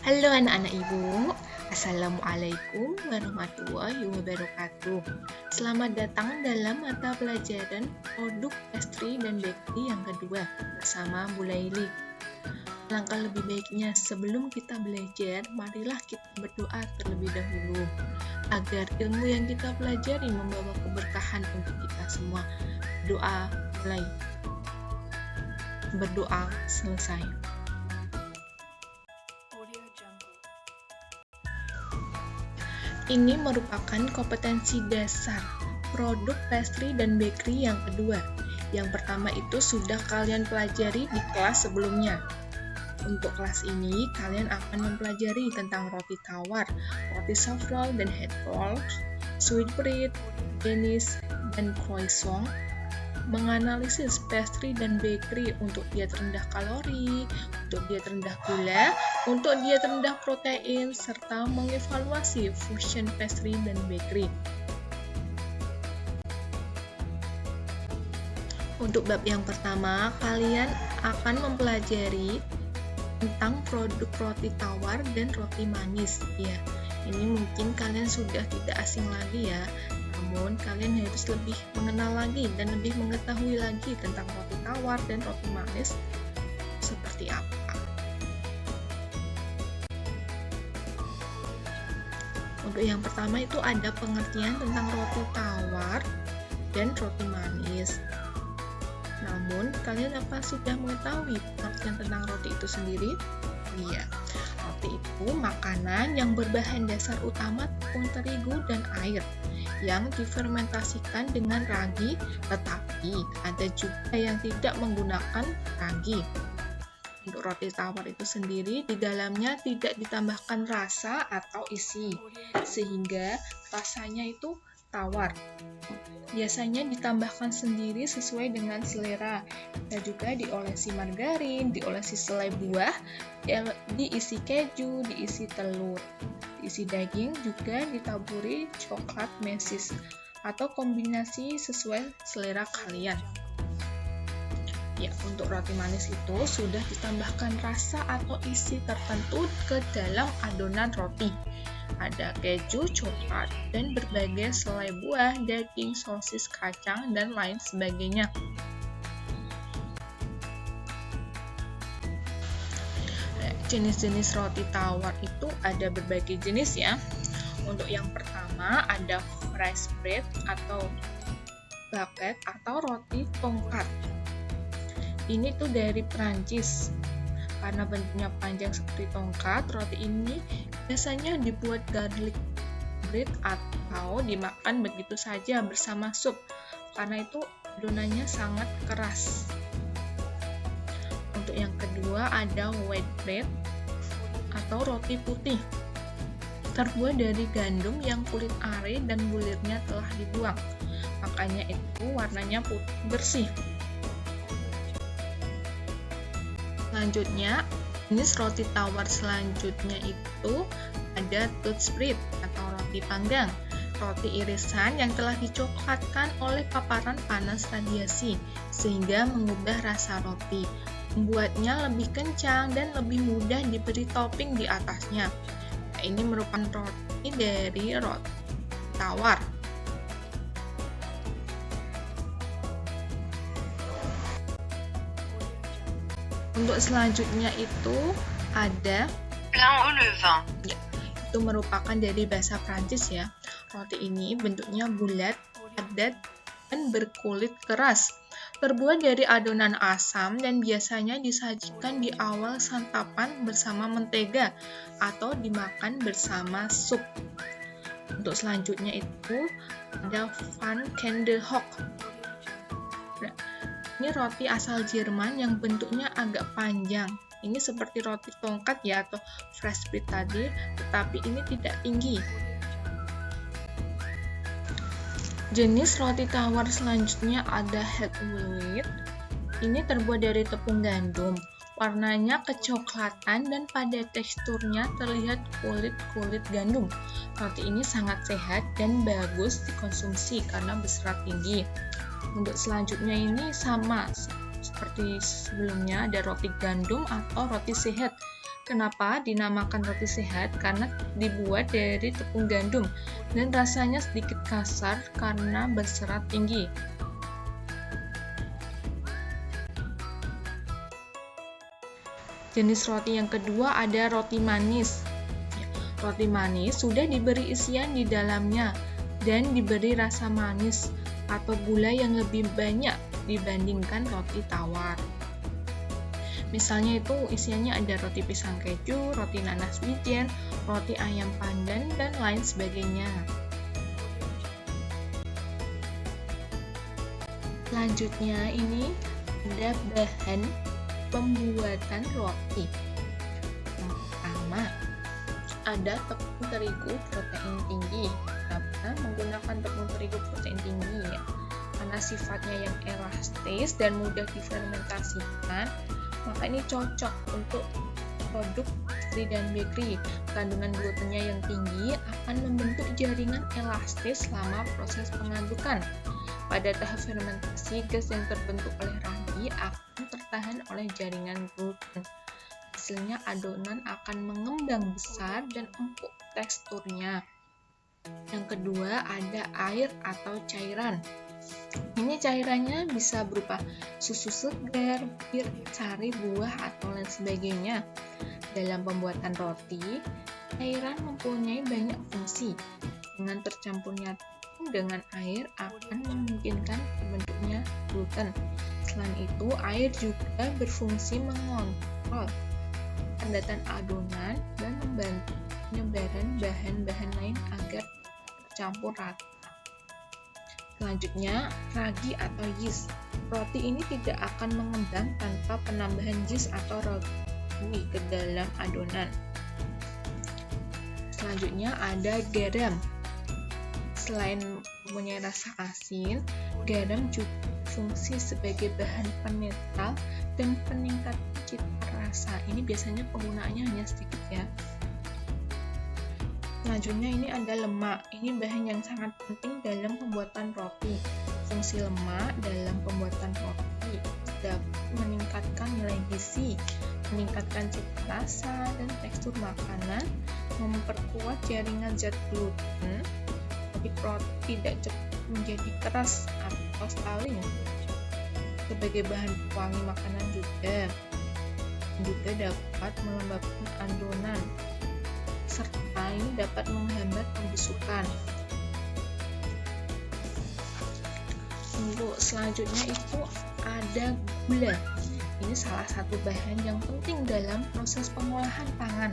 Halo anak-anak ibu, Assalamualaikum warahmatullahi wabarakatuh. Selamat datang dalam mata pelajaran produk pastry dan bakery yang kedua bersama Bu Laili. Langkah lebih baiknya sebelum kita belajar, marilah kita berdoa terlebih dahulu agar ilmu yang kita pelajari membawa keberkahan untuk kita semua. Doa mulai. Berdoa selesai. Ini merupakan kompetensi dasar produk pastry dan bakery yang kedua. Yang pertama itu sudah kalian pelajari di kelas sebelumnya. Untuk kelas ini, kalian akan mempelajari tentang roti tawar, roti soft roll dan head roll, sweetbread, jenis, dan croissant, menganalisis pastry dan bakery untuk diet rendah kalori, untuk diet rendah gula, untuk diet rendah protein, serta mengevaluasi fusion pastry dan bakery. Untuk bab yang pertama, kalian akan mempelajari tentang produk roti tawar dan roti manis. Ya, ini mungkin kalian sudah tidak asing lagi ya. Namun, kalian harus lebih mengenal lagi dan lebih mengetahui lagi tentang roti tawar dan roti manis seperti apa. Untuk yang pertama itu ada pengertian tentang roti tawar dan roti manis. Namun, kalian apa sudah mengetahui pengertian tentang roti itu sendiri? Iya. Roti itu makanan yang berbahan dasar utama tepung terigu dan air yang difermentasikan dengan ragi, tetapi ada juga yang tidak menggunakan ragi. Untuk roti tawar itu sendiri, di dalamnya tidak ditambahkan rasa atau isi, sehingga rasanya itu tawar. Biasanya ditambahkan sendiri sesuai dengan selera. Bisa juga diolesi margarin, diolesi selai buah, diisi keju, diisi telur, diisi daging, juga ditaburi coklat mesis atau kombinasi sesuai selera kalian. Ya, untuk roti manis itu sudah ditambahkan rasa atau isi tertentu ke dalam adonan roti. Ada keju, coklat, dan berbagai selai buah, daging, sosis, kacang, dan lain sebagainya. Jenis-jenis roti tawar itu ada berbagai jenis ya. Untuk yang pertama ada fresh bread atau baguette atau roti tongkat. Ini tuh dari Prancis. Karena bentuknya panjang seperti tongkat, roti ini biasanya dibuat garlic bread atau dimakan begitu saja bersama sup. Karena itu adonannya sangat keras. Untuk yang kedua ada white bread atau roti putih. Terbuat dari gandum yang kulit are dan bulirnya telah dibuang. Makanya itu warnanya putih bersih. Selanjutnya, jenis roti tawar selanjutnya itu ada Dutch bread atau roti panggang. Roti irisan yang telah dicoklatkan oleh paparan panas radiasi sehingga mengubah rasa roti. Membuatnya lebih kencang dan lebih mudah diberi topping di atasnya. Nah, ini merupakan roti dari roti tawar. Untuk selanjutnya itu ada pain au levain. Ya, itu merupakan dari bahasa Prancis ya. Roti ini bentuknya bulat, padat, dan berkulit keras. Terbuat dari adonan asam dan biasanya disajikan di awal santapan bersama mentega atau dimakan bersama sup. Untuk selanjutnya itu ada Van Kinderhook. Ini roti asal Jerman yang bentuknya agak panjang. Ini seperti roti tongkat ya atau fresh bread tadi, tetapi ini tidak tinggi. Jenis roti tawar selanjutnya ada head wheat. Ini terbuat dari tepung gandum. Warnanya kecoklatan dan pada teksturnya terlihat kulit gandum. Roti ini sangat sehat dan bagus dikonsumsi karena berserat tinggi. Untuk selanjutnya ini sama seperti sebelumnya, ada roti gandum atau roti sehat. Kenapa dinamakan roti sehat? Karena dibuat dari tepung gandum dan rasanya sedikit kasar karena berserat tinggi. Jenis roti yang kedua ada roti manis. Roti manis sudah diberi isian di dalamnya dan diberi rasa manis atau gula yang lebih banyak dibandingkan roti tawar. Misalnya itu isiannya ada roti pisang keju, roti nanas wijen, roti ayam pandan, dan lain sebagainya. Selanjutnya ini ada bahan pembuatan roti. Yang pertama, ada tepung terigu protein tinggi. Kenapa menggunakan tepung terigu protein tinggi? Ya, karena sifatnya yang elastis dan mudah difermentasikan, maka ini cocok untuk produk pastry dan bakery. Kandungan glutennya yang tinggi akan membentuk jaringan elastis selama proses pengadukan. Pada tahap fermentasi, gas yang terbentuk oleh ragi akan tertahan oleh jaringan gluten. Hasilnya adonan akan mengembang besar dan empuk teksturnya. Yang kedua ada air atau cairan. Ini cairannya bisa berupa susu segar, bir, sari, buah, atau lain sebagainya. Dalam pembuatan roti, cairan mempunyai banyak fungsi. Dengan tercampurnya dengan air akan memungkinkan terbentuknya gluten. Selain itu, air juga berfungsi mengontrol padatan adonan dan membantu penyebaran bahan-bahan lain agar tercampur rata. Selanjutnya, ragi atau yeast. Roti ini tidak akan mengembang tanpa penambahan yeast atau ragi ke dalam adonan. Selanjutnya ada garam. Selain mempunyai rasa asin, garam juga fungsi sebagai bahan penetral dan peningkat cita rasa. Ini biasanya penggunaannya hanya sedikit ya. Selanjutnya ini ada lemak. Ini bahan yang sangat penting dalam pembuatan roti. Fungsi lemak dalam pembuatan roti dapat meningkatkan nilai gizi, meningkatkan cita rasa dan tekstur makanan, memperkuat jaringan zat gluten, roti tidak cepat menjadi keras atau staling. Sebagai bahan pewangi makanan juga dapat melembabkan adonan, serta ini dapat menghambat pembusukan. Untuk selanjutnya itu ada gula. Ini salah satu bahan yang penting dalam proses pengolahan pangan,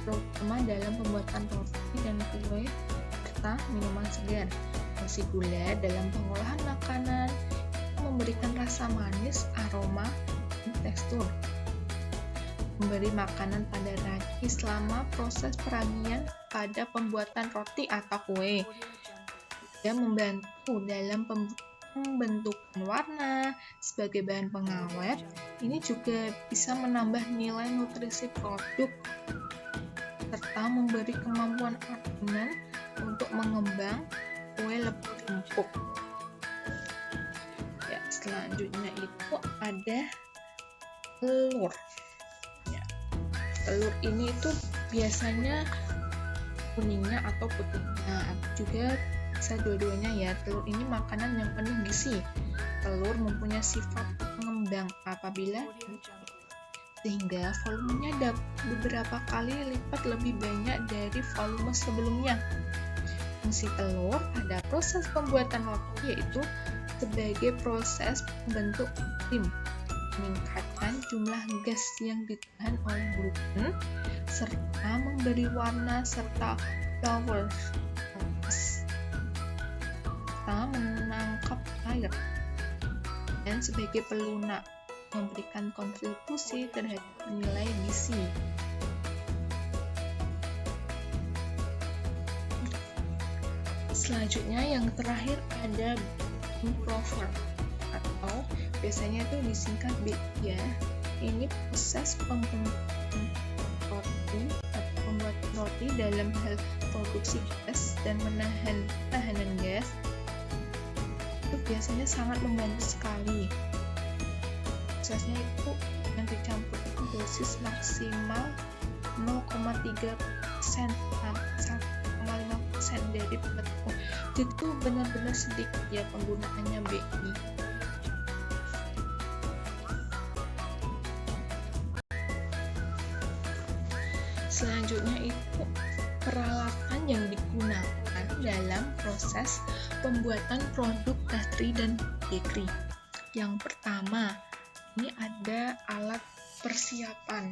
terutama dalam pembuatan roti dan kue serta minuman segar. Fungsi gula dalam pengolahan makanan memberikan rasa manis, aroma, dan tekstur. Memberi makanan pada ragi selama proses peragian pada pembuatan roti atau kue. Dan membantu dalam pembentukan warna sebagai bahan pengawet. Ini juga bisa menambah nilai nutrisi produk serta memberi kemampuan adonan untuk mengembang kue lebih empuk. Ya, selanjutnya itu ada telur. Ya, telur ini itu biasanya kuningnya atau putihnya, juga bisa dua-duanya ya. Telur ini makanan yang penuh gizi. Telur mempunyai sifat pengembang apabila sehingga volumenya dapat beberapa kali lipat lebih banyak dari volume sebelumnya. Fungsi telur pada proses pembuatan roti yaitu sebagai proses pembentuk krim, meningkatkan jumlah gas yang ditahan oleh gluten, serta memberi warna serta flavor, serta menangkap air, dan sebagai pelunak memberikan kontribusi terhadap nilai gizi. Selanjutnya yang terakhir ada improver atau biasanya itu disingkat BIG ya. Ini proses pembentukan roti atau membuat roti dalam hal produksi gas dan tahanan gas. Itu biasanya sangat membantu sekali. Prosesnya itu yang dicampur dosis maksimal 0,3%, 1,5% dari beban tepung. Jadi itu benar-benar sedikit ya penggunaannya BI. Selanjutnya itu peralatan yang digunakan dalam proses pembuatan produk pastry dan bakery. Yang pertama, ini ada alat persiapan.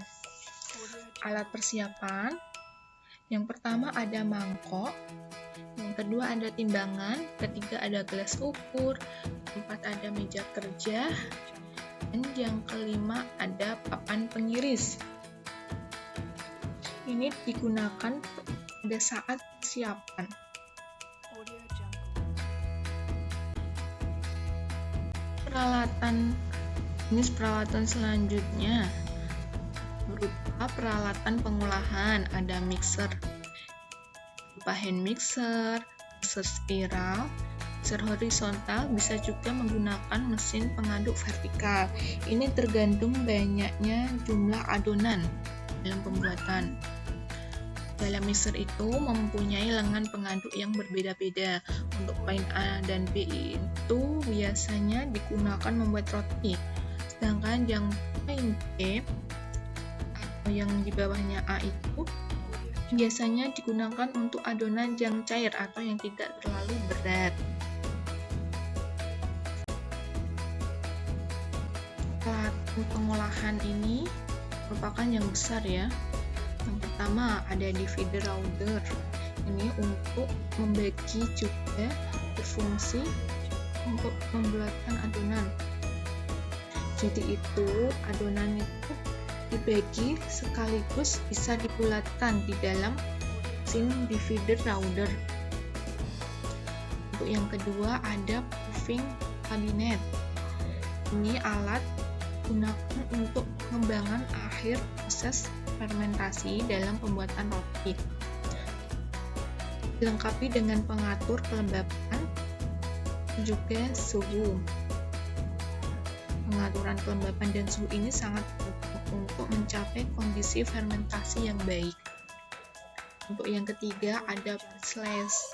Alat persiapan, yang pertama ada mangkok, yang kedua ada timbangan, ketiga ada gelas ukur, keempat ada meja kerja, dan yang kelima ada papan pengiris. Ini digunakan pada saat persiapan. Jenis peralatan selanjutnya berupa peralatan pengolahan. Ada mixer berupa hand mixer, mixer spiral, mixer horizontal, bisa juga menggunakan mesin pengaduk vertikal. Ini tergantung banyaknya jumlah adonan dalam pembuatan. Dalam mixer itu mempunyai lengan pengaduk yang berbeda-beda. Untuk poin A dan B itu biasanya digunakan membuat roti. Sedangkan yang poin B atau yang di bawahnya A itu biasanya digunakan untuk adonan yang cair atau yang tidak terlalu berat. Alat pengolahan ini merupakan yang besar ya. Yang pertama ada divider router. Ini untuk membagi juga berfungsi untuk membulatkan adonan. Jadi itu adonan itu dibagi sekaligus bisa dibulatkan di dalam mesin divider router. Untuk yang kedua ada puffing cabinet. Ini alat digunakan untuk pengembangan akhir proses fermentasi dalam pembuatan roti. Dilengkapi dengan pengatur kelembapan juga suhu. Pengaturan kelembapan dan suhu ini sangat penting untuk mencapai kondisi fermentasi yang baik. Untuk yang ketiga ada slice.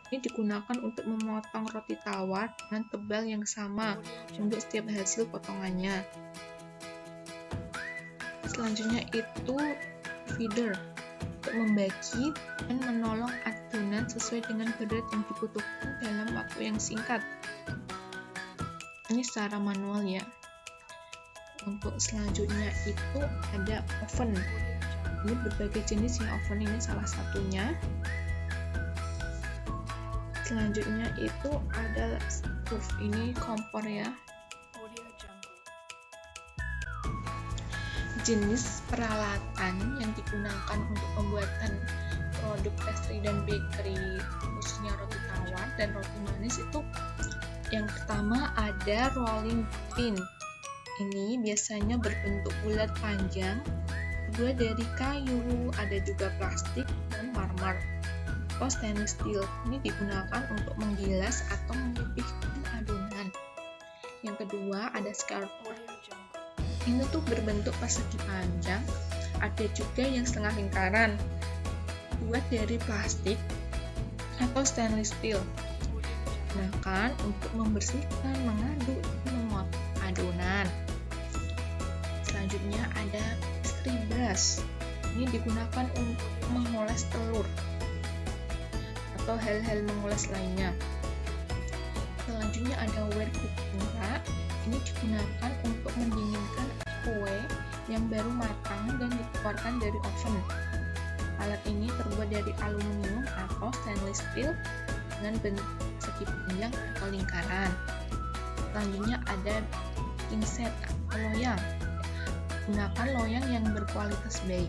Ini digunakan untuk memotong roti tawar dengan tebal yang sama untuk setiap hasil potongannya. Selanjutnya itu feeder untuk membagi dan menolong adonan sesuai dengan berat yang dibutuhkan dalam waktu yang singkat. Ini secara manual ya. Untuk selanjutnya itu ada oven. Ini berbagai jenis ya, oven ini salah satunya. Selanjutnya itu ada stove, ini kompor ya. Jenis peralatan yang digunakan untuk pembuatan produk pastry dan bakery, khususnya roti tawar dan roti manis itu yang pertama ada rolling pin. Ini biasanya berbentuk bulat panjang, kedua dari kayu, ada juga plastik dan marmer atau stainless steel. Ini digunakan untuk menggilas atau memipihkan adonan. Yang kedua ada scalper. Ini tuh berbentuk persegi panjang, ada juga yang setengah lingkaran, buat dari plastik atau stainless steel. Gunakan untuk membersihkan, mengaduk, dan memotong adonan. Selanjutnya ada pastry brush. Ini digunakan untuk mengoles telur atau hal-hal mengoles lainnya. Selanjutnya ada ware cooking rack. Ini digunakan untuk mendinginkan kue yang baru matang dan dikeluarkan dari oven. Alat ini terbuat dari aluminium atau stainless steel dengan bentuk persegi panjang atau lingkaran. Selanjutnya ada baking set atau loyang. Gunakan loyang yang berkualitas baik.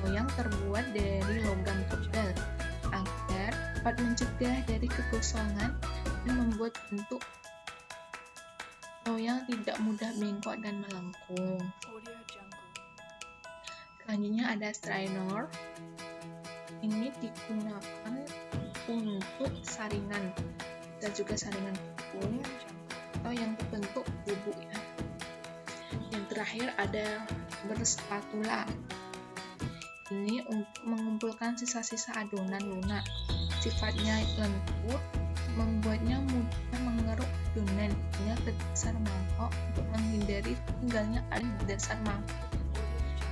Loyang terbuat dari logam tebal agar dapat mencegah dari kegosongan dan membuat bentuk loyang tidak mudah bengkok dan melengkung. Selanjutnya ada strainer. Ini digunakan untuk saringan, dan juga saringan tepung atau yang berbentuk bubuk ya. Yang terakhir ada berspatula. ini untuk mengumpulkan sisa-sisa adonan lunak. Sifatnya lentur, membuatnya mudah mengeruk adonan hingga ke dasar mangkok untuk menghindari tinggalnya air di dasar mangkok.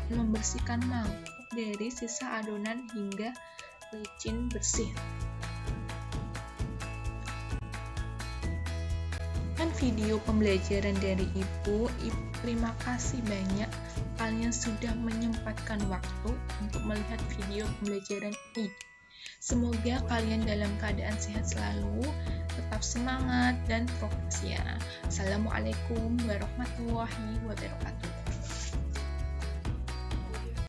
Membersihkan mangkok dari sisa adonan hingga licin bersih. Video pembelajaran dari Ibu terima kasih banyak kalian sudah menyempatkan waktu untuk melihat video pembelajaran ini. Semoga kalian dalam keadaan sehat selalu, tetap semangat dan fokus ya. Assalamualaikum warahmatullahi wabarakatuh.